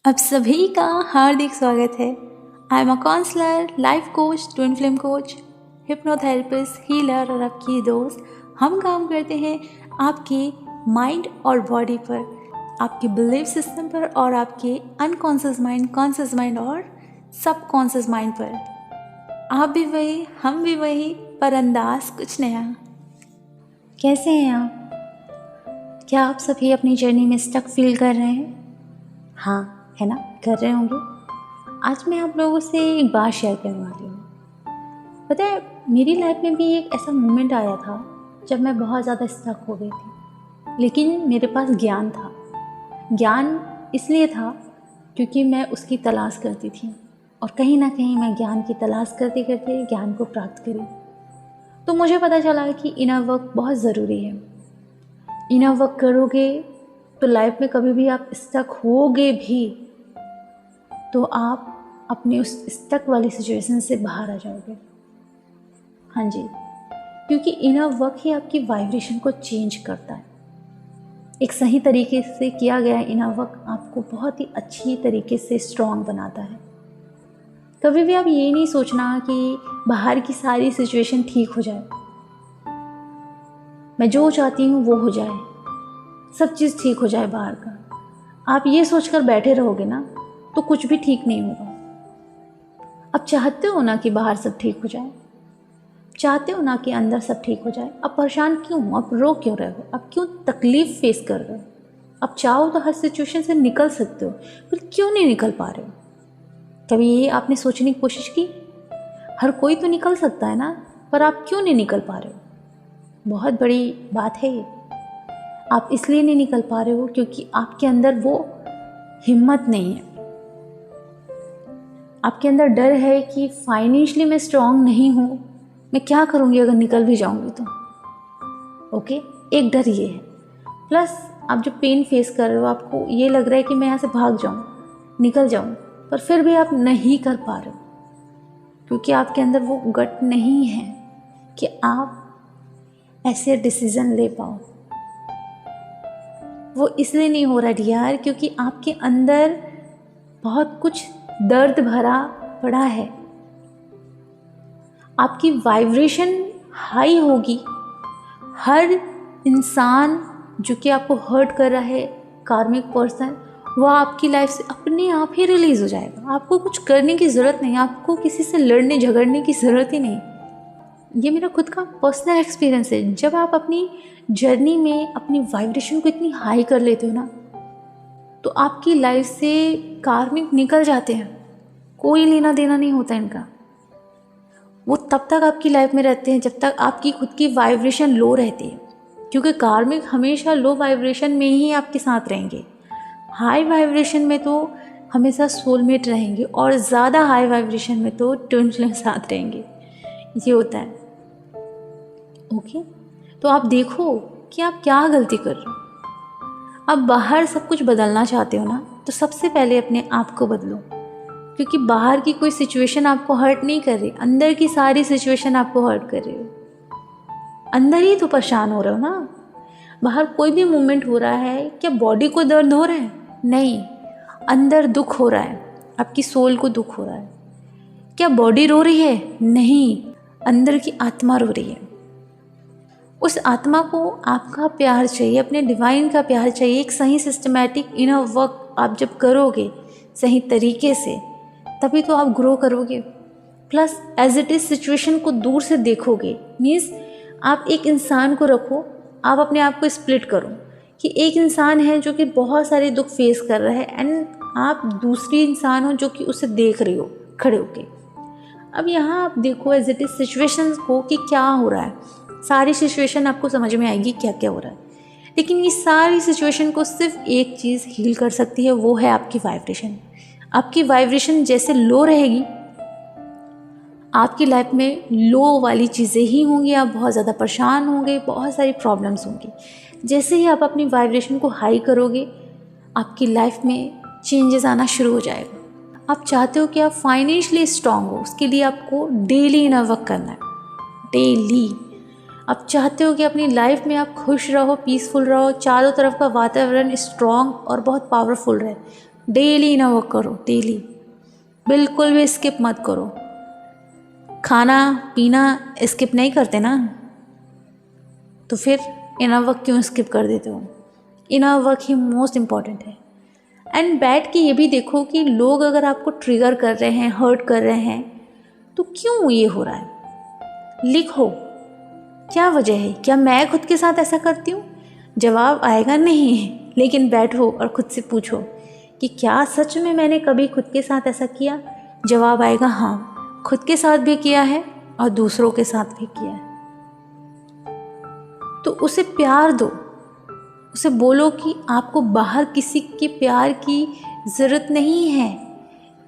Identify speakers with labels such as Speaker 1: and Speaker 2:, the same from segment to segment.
Speaker 1: आप सभी का हार्दिक स्वागत है। I am a counsellor, life coach, twin flame coach, hypnotherapist, healer और आपकी दोस्त। हम काम करते हैं आपके माइंड और बॉडी पर, आपके बिलीफ सिस्टम पर और आपके अनकॉन्शियस माइंड, कॉन्शियस माइंड और सब कॉन्शियस माइंड पर। आप भी वही, हम भी वही, पर अंदाज कुछ नया। कैसे हैं आप? क्या आप सभी अपनी जर्नी में स्टक फील कर रहे हैं? हाँ, है ना, कर रहे होंगे। आज मैं आप लोगों से एक बात शेयर करने वाली हूँ। पता है, मेरी लाइफ में भी एक ऐसा मोमेंट आया था जब मैं बहुत ज़्यादा स्टक हो गई थी, लेकिन मेरे पास ज्ञान था। ज्ञान इसलिए था क्योंकि मैं उसकी तलाश करती थी, और कहीं ना कहीं मैं ज्ञान की तलाश करते करते ज्ञान को प्राप्त करी। तो मुझे पता चला कि इनर वर्क बहुत ज़रूरी है। इनर वर्क करोगे तो लाइफ में कभी भी आप स्टक होगे भी तो आप अपने उस स्टक वाली सिचुएशन से बाहर आ जाओगे। हाँ जी, क्योंकि इनर वर्क ही आपकी वाइब्रेशन को चेंज करता है। एक सही तरीके से किया गया इनर वर्क आपको बहुत ही अच्छी तरीके से स्ट्रॉन्ग बनाता है। कभी भी आप ये नहीं सोचना कि बाहर की सारी सिचुएशन ठीक हो जाए, मैं जो चाहती हूँ वो हो जाए, सब चीज़ ठीक हो जाए बाहर का। आप ये सोचकर बैठे रहोगे ना तो कुछ भी ठीक नहीं होगा। अब चाहते हो ना कि बाहर सब ठीक हो जाए, चाहते हो ना कि अंदर सब ठीक हो जाए। अब परेशान क्यों हो? अब रो क्यों रहे हो? अब क्यों तकलीफ फेस कर रहे हो? अब चाहो तो हर सिचुएशन से निकल सकते हो, पर क्यों नहीं निकल पा रहे हो? कभी ये आपने सोचने की कोशिश की? हर कोई तो निकल सकता है ना, पर आप क्यों नहीं निकल पा रहे हो? बहुत बड़ी बात है ये। आप इसलिए नहीं निकल पा रहे हो क्योंकि आपके अंदर वो हिम्मत नहीं है। आपके अंदर डर है कि फाइनेंशियली मैं स्ट्रांग नहीं हूँ, मैं क्या करूँगी अगर निकल भी जाऊँगी तो। ओके, एक डर ये है। प्लस आप जो पेन फेस कर रहे हो, आपको ये लग रहा है कि मैं यहाँ से भाग जाऊँ, निकल जाऊँ, पर फिर भी आप नहीं कर पा रहे हो क्योंकि आपके अंदर वो गट नहीं है कि आप ऐसे डिसीज़न ले पाओ। वो इसलिए नहीं हो रहा डियर क्योंकि आपके अंदर बहुत कुछ दर्द भरा पड़ा है। आपकी वाइब्रेशन हाई होगी। हर इंसान जो कि आपको हर्ट कर रहा है, कार्मिक पर्सन, वो आपकी लाइफ से अपने आप ही रिलीज़ हो जाएगा। आपको कुछ करने की ज़रूरत नहीं, आपको किसी से लड़ने झगड़ने की ज़रूरत ही नहीं। ये मेरा खुद का पर्सनल एक्सपीरियंस है। जब आप अपनी जर्नी में अपनी वाइब्रेशन को इतनी हाई कर लेते हो ना, तो आपकी लाइफ से कार्मिक निकल जाते हैं। कोई लेना देना नहीं होता इनका। वो तब तक आपकी लाइफ में रहते हैं जब तक आपकी खुद की वाइब्रेशन लो रहती है, क्योंकि कार्मिक हमेशा लो वाइब्रेशन में ही आपके साथ रहेंगे। हाई वाइब्रेशन में तो हमेशा सोलमेट रहेंगे, और ज़्यादा हाई वाइब्रेशन में तो ट्विन फ्लेम साथ रहेंगे। ये होता है। ओके, तो आप देखो कि आप क्या गलती कर रहे हो। आप बाहर सब कुछ बदलना चाहते हो ना, तो सबसे पहले अपने आप को बदलो, क्योंकि बाहर की कोई सिचुएशन आपको हर्ट नहीं कर रही, अंदर की सारी सिचुएशन आपको हर्ट कर रही हो। अंदर ही तो परेशान हो रहे हो ना। बाहर कोई भी मूवमेंट हो रहा है, क्या बॉडी को दर्द हो रहा है? नहीं, अंदर दुख हो रहा है, आपकी सोल को दुख हो रहा है। क्या बॉडी रो रही है? नहीं, अंदर की आत्मा रो रही है। उस आत्मा को आपका प्यार चाहिए, अपने डिवाइन का प्यार चाहिए। एक सही सिस्टमैटिक इनर वर्क आप जब करोगे सही तरीके से, तभी तो आप ग्रो करोगे। Plus as it is situation को दूर से देखोगे। मीन्स आप एक इंसान को रखो, आप अपने आप को स्प्लिट करो कि एक इंसान है जो कि बहुत सारे दुख फेस कर रहा है, एंड आप दूसरी इंसान हो जो कि उसे देख रही हो खड़े होके। अब यहाँ आप देखो एज इट इज़ सिचुएशन को कि क्या हो रहा है। सारी सिचुएशन आपको समझ में आएगी क्या क्या हो रहा है, लेकिन ये सारी सिचुएशन को सिर्फ एक चीज़ हील कर सकती है, वो है आपकी वाइब्रेशन। आपकी वाइब्रेशन जैसे लो रहेगी, आपकी लाइफ में लो वाली चीज़ें ही होंगी, आप बहुत ज़्यादा परेशान होंगे, बहुत सारी प्रॉब्लम्स होंगी। जैसे ही आप अपनी वाइब्रेशन को हाई करोगे, आपकी लाइफ में चेंजेस आना शुरू हो जाएगा। आप चाहते हो कि आप फाइनेंशियली स्ट्रांग हो, उसके लिए आपको डेली इनर वर्क करना है, डेली। आप चाहते हो कि अपनी लाइफ में आप खुश रहो, पीसफुल रहो, चारों तरफ का वातावरण स्ट्रांग और बहुत पावरफुल रहे, डेली इनर वर्क करो, डेली, बिल्कुल भी स्किप मत करो। खाना पीना स्किप नहीं करते ना, तो फिर इनर वर्क क्यों स्किप कर देते हो? इनर वर्क ही मोस्ट इम्पॉर्टेंट है। एंड बैठ के ये भी देखो कि लोग अगर आपको ट्रिगर कर रहे हैं, हर्ट कर रहे हैं, तो क्यों ये हो रहा है? लिखो, क्या वजह है? क्या मैं खुद के साथ ऐसा करती हूँ? जवाब आएगा नहीं, लेकिन बैठो और खुद से पूछो कि क्या सच में मैंने कभी खुद के साथ ऐसा किया? जवाब आएगा हाँ, खुद के साथ भी किया है और दूसरों के साथ भी किया है। तो उसे प्यार दो, उसे बोलो कि आपको बाहर किसी के प्यार की ज़रूरत नहीं है,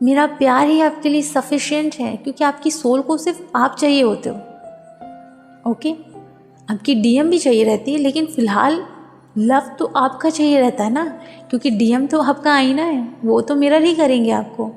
Speaker 1: मेरा प्यार ही आपके लिए सफिशिएंट है, क्योंकि आपकी सोल को सिर्फ आप चाहिए होते हो। ओके, आपकी डीएम भी चाहिए रहती है, लेकिन फ़िलहाल लव तो आपका चाहिए रहता है ना, क्योंकि डीएम तो आपका आईना है, वो तो मिरर ही करेंगे आपको।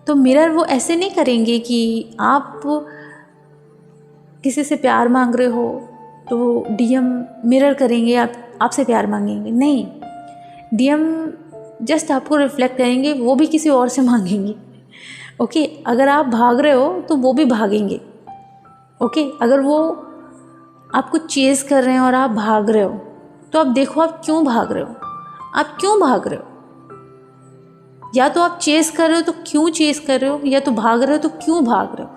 Speaker 1: तो मिरर वो ऐसे नहीं करेंगे कि आप किसी से प्यार मांग रहे हो तो डीएम मिरर करेंगे, आपसे प्यार मांगेंगे, नहीं। डीएम जस्ट आपको रिफ्लेक्ट करेंगे, वो भी किसी और से मांगेंगे। ओके, अगर आप भाग रहे हो तो वो भी भागेंगे। ओके, अगर वो आपको चेज़ कर रहे हैं और आप भाग रहे हो, तो आप देखो आप क्यों भाग रहे हो, आप क्यों भाग रहे हो? या तो आप चेज़ कर रहे हो तो क्यों चेज़ कर रहे हो, या तो भाग रहे हो तो क्यों भाग रहे हो?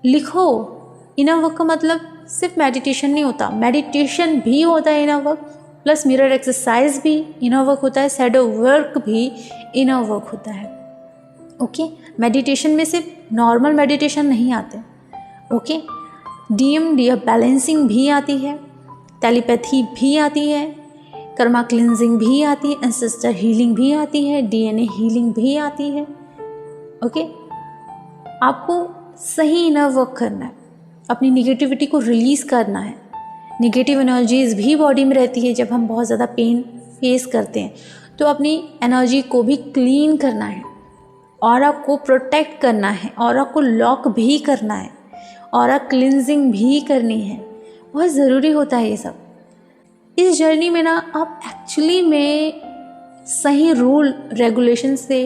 Speaker 1: लिखो। इनर वर्क का मतलब सिर्फ मेडिटेशन नहीं होता, मेडिटेशन भी होता है inner work, plus mirror exercise भी इनर वर्क होता है, शैडो वर्क भी इनर वर्क होता है। ओके, मेडिटेशन में सिर्फ नॉर्मल मेडिटेशन नहीं आते। ओके, डीएम बैलेंसिंग भी आती है, टेलीपैथी भी आती है, कर्मा क्लिनजिंग भी आती है, एंसेस्टर हीलिंग भी आती है, डीएनए हीलिंग भी आती है। ओके, आपको सही इनर वर्क करना है, अपनी निगेटिविटी को रिलीज़ करना है। निगेटिव एनर्जीज भी बॉडी में रहती है। जब हम बहुत ज़्यादा पेन फेस करते हैं तो अपनी एनर्जी को भी क्लीन करना है, ऑरा को प्रोटेक्ट करना है, ऑरा को लॉक भी करना है, ऑरा क्लिनजिंग भी करनी है। बहुत ज़रूरी होता है ये सब। इस जर्नी में ना आप एक्चुअली में सही रूल रेगुलेशन से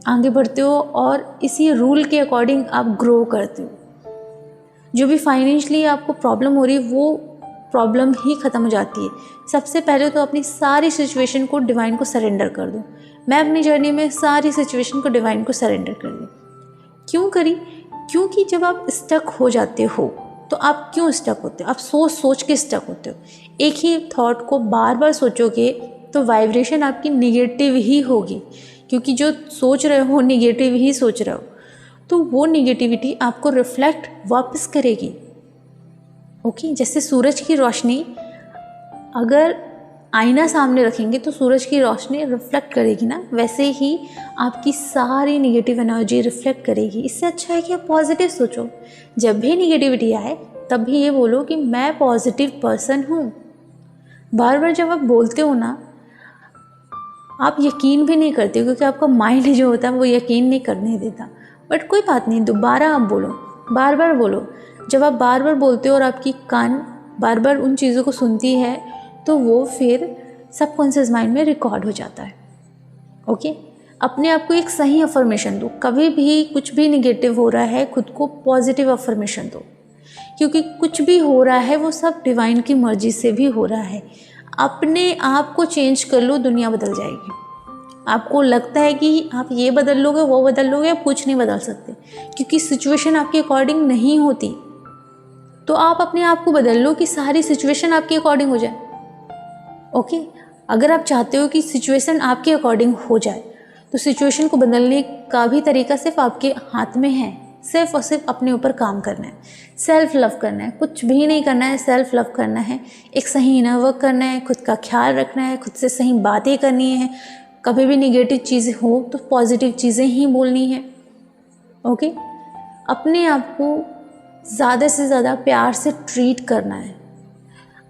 Speaker 1: आगे बढ़ते हो और इसी रूल के अकॉर्डिंग आप ग्रो करते हो। जो भी फाइनेंशियली आपको प्रॉब्लम हो रही है वो प्रॉब्लम ही ख़त्म हो जाती है। सबसे पहले तो अपनी सारी सिचुएशन को डिवाइन को सरेंडर कर दो। मैं अपनी जर्नी में सारी सिचुएशन को डिवाइन को सरेंडर कर दी। क्यों करी? क्योंकि जब आप स्टक हो जाते हो तो आप क्यों स्टक होते हो? आप सोच सोच के स्टक होते हो। एक ही थॉट को बार बार सोचोगे तो वाइब्रेशन आपकी निगेटिव ही होगी, क्योंकि जो सोच रहे हो निगेटिव ही सोच रहे हो, तो वो निगेटिविटी आपको रिफ्लेक्ट वापस करेगी। ओके, जैसे सूरज की रोशनी अगर आईना सामने रखेंगे तो सूरज की रोशनी रिफ्लेक्ट करेगी ना, वैसे ही आपकी सारी निगेटिव एनर्जी रिफ्लेक्ट करेगी। इससे अच्छा है कि आप पॉजिटिव सोचो। जब भी निगेटिविटी आए तब भी ये बोलो कि मैं पॉजिटिव पर्सन हूँ। बार बार जब आप बोलते हो ना, आप यकीन भी नहीं करते, क्योंकि आपका माइंड जो होता है वो यकीन नहीं करने देता। बट कोई बात नहीं, दोबारा आप बोलो, बार बार बोलो। जब आप बार बार बोलते हो और आपकी कान बार बार उन चीज़ों को सुनती है तो वो फिर सबकॉन्शियस माइंड में रिकॉर्ड हो जाता है। ओके, अपने आप को एक सही अफर्मेशन दो। कभी भी कुछ भी निगेटिव हो रहा है खुद को पॉजिटिव अफर्मेशन दो, क्योंकि कुछ भी हो रहा है वो सब डिवाइन की मर्जी से भी हो रहा है। अपने आप को चेंज कर लो, दुनिया बदल जाएगी। आपको लगता है कि आप ये बदल लोगे वो बदल लोगे, आप कुछ नहीं बदल सकते, क्योंकि सिचुएशन आपके अकॉर्डिंग नहीं होती। तो आप अपने आप को बदल लो कि सारी सिचुएशन आपके अकॉर्डिंग हो जाए। ओके, अगर आप चाहते हो कि सिचुएशन आपके अकॉर्डिंग हो जाए तो सिचुएशन को बदलने का भी तरीका सिर्फ आपके हाथ में है। सिर्फ और सिर्फ अपने ऊपर काम करना है, सेल्फ लव करना है, कुछ भी नहीं करना है, सेल्फ लव करना है। एक सही इनर वर्क करना है, खुद का ख्याल रखना है, खुद से सही बातें करनी है। कभी भी निगेटिव चीज़ें हो तो पॉजिटिव चीज़ें ही बोलनी है। ओके, अपने आप को ज़्यादा से ज़्यादा प्यार से ट्रीट करना है।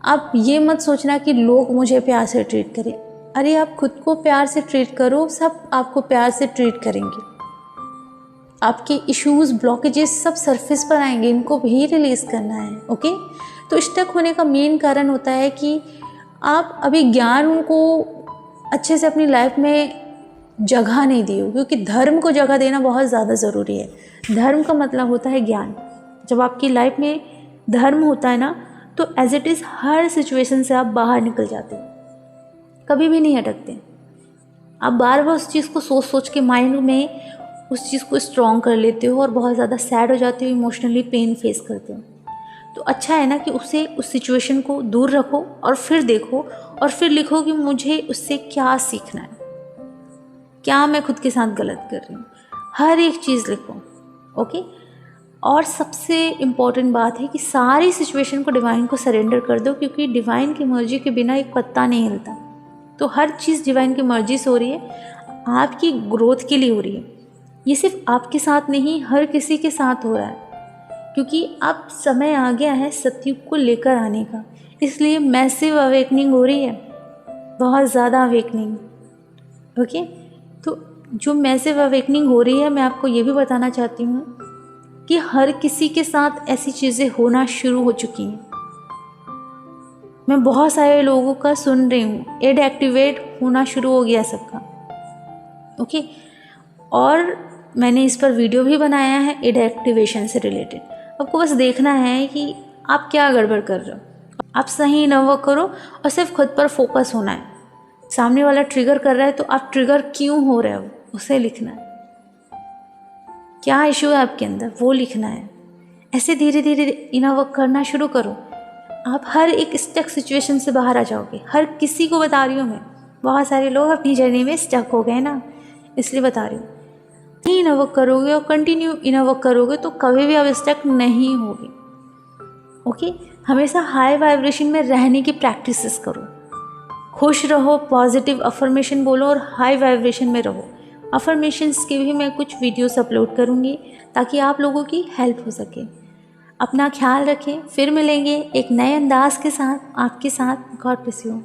Speaker 1: आप ये मत सोचना कि लोग मुझे प्यार से ट्रीट करें। अरे आप खुद को प्यार से ट्रीट करो, सब आपको प्यार से ट्रीट करेंगे। आपके इश्यूज़ ब्लॉकेजेस सब सरफेस पर आएंगे, इनको भी रिलीज़ करना है। ओके, तो स्टक होने का मेन कारण होता है कि आप अभी ज्ञान को अच्छे से अपनी लाइफ में जगह नहीं दी हो, क्योंकि धर्म को जगह देना बहुत ज़्यादा ज़रूरी है। धर्म का मतलब होता है ज्ञान। जब आपकी लाइफ में धर्म होता है ना, तो एज इट इज़ हर सिचुएशन से आप बाहर निकल जाते हो, कभी भी नहीं अटकते। आप बार बार उस चीज़ को सोच सोच के माइंड में उस चीज़ को स्ट्रॉन्ग कर लेते हो और बहुत ज़्यादा सैड हो जाते हो, इमोशनली पेन फेस करते हो। तो अच्छा है ना कि उस सिचुएशन को दूर रखो और फिर देखो और फिर लिखो कि मुझे उससे क्या सीखना है, क्या मैं खुद के साथ गलत कर रही हूँ। हर एक चीज़ लिखो, ओके। और सबसे इम्पॉर्टेंट बात है कि सारी सिचुएशन को डिवाइन को सरेंडर कर दो, क्योंकि डिवाइन की मर्जी के बिना एक पत्ता नहीं हिलता। तो हर चीज़ डिवाइन की मर्जी से हो रही है, आपकी ग्रोथ के लिए हो रही है। ये सिर्फ आपके साथ नहीं, हर किसी के साथ हो रहा है, क्योंकि अब समय आ गया है सतयुग को लेकर आने का। इसलिए मैसिव अवेकनिंग हो रही है, बहुत ज़्यादा अवेकनिंग, ओके। तो जो मैसिव अवेकनिंग हो रही है, मैं आपको ये भी बताना चाहती हूँ कि हर किसी के साथ ऐसी चीज़ें होना शुरू हो चुकी हैं। मैं बहुत सारे लोगों का सुन रही हूँ, एड एक्टिवेट होना शुरू हो गया सबका, ओके। और मैंने इस पर वीडियो भी बनाया है एड एक्टिवेशन से रिलेटेड। आपको बस देखना है कि आप क्या गड़बड़ कर रहे हो। आप सही इनवर्क करो और सिर्फ खुद पर फोकस होना है। सामने वाला ट्रिगर कर रहा है तो आप ट्रिगर क्यों हो रहे हो उसे लिखना है, क्या इशू है आपके अंदर वो लिखना है। ऐसे धीरे धीरे इनवर्क करना शुरू करो, आप हर एक स्टक सिचुएशन से बाहर आ जाओगे। हर किसी को बता रही हूँ मैं, बहुत सारे लोग अपनी जर्नी में स्टक हो गए ना, इसलिए बता रही हूँ। इनवर्क करोगे और कंटिन्यू इनवर्क करोगे तो कभी भी आप स्टक नहीं होगे, ओके। हमेशा हाई वाइब्रेशन में रहने की प्रैक्टिसेस करो, खुश रहो, पॉजिटिव अफर्मेशन बोलो और हाई वाइब्रेशन में रहो। अफर्मेशंस के भी मैं कुछ वीडियोस अपलोड करूँगी ताकि आप लोगों की हेल्प हो सके। अपना ख्याल रखें, फिर मिलेंगे एक नए अंदाज के साथ आपके साथ। God bless you.